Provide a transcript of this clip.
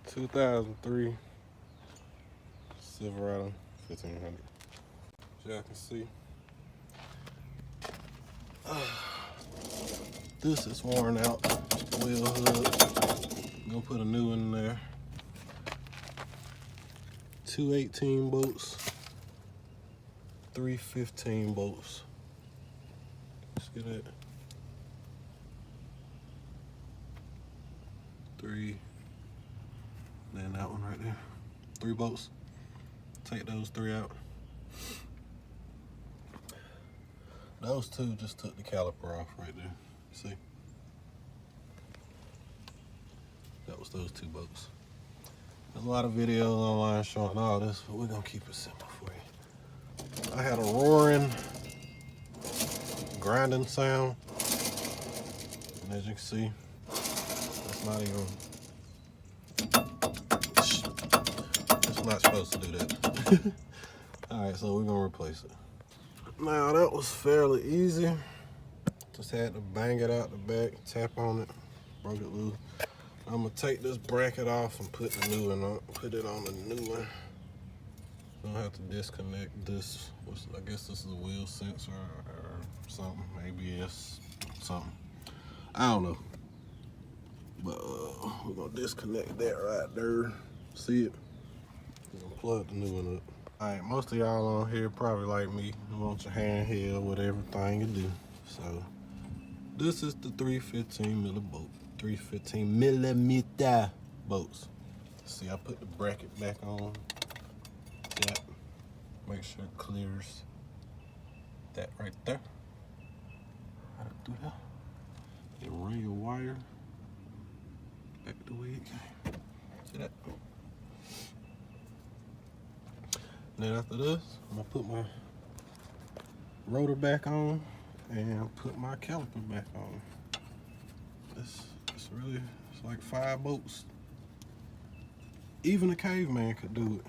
2003 Silverado 1500. As y'all can see, this is worn out. Wheel hood. Gonna put a new one in there. 218 bolts, 315 bolts. See that? 3. Then that one right there. 3 bolts. Take those 3 out. Those 2 just took the caliper off right there. See? That was those 2 bolts. There's a lot of videos online showing all this, but we're gonna keep it simple for you. I had a roaring, grinding sound. And as you can see, it's not even, it's not supposed to do that. Alright, so we're gonna replace it. Now that was fairly easy. Just had to bang it out the back, tap on it, broke it loose. I'm gonna take this bracket off and put the new one on, put it on the new one. I don't have to disconnect this. I guess this is a wheel sensor or something, ABS, something. I don't know. But we're gonna disconnect that right there. See it? We're gonna plug the new one up. All right, most of y'all on here probably like me. You want your handheld with everything you do. So this is the 315 millimeter bolts. See, I put the bracket back on. See that? Make sure it clears that right there. How to do that? You run your wire back the way it came. See that? Then after this, I'm gonna put my rotor back on and put my caliper back on. It's like 5 bolts. Even a caveman could do it.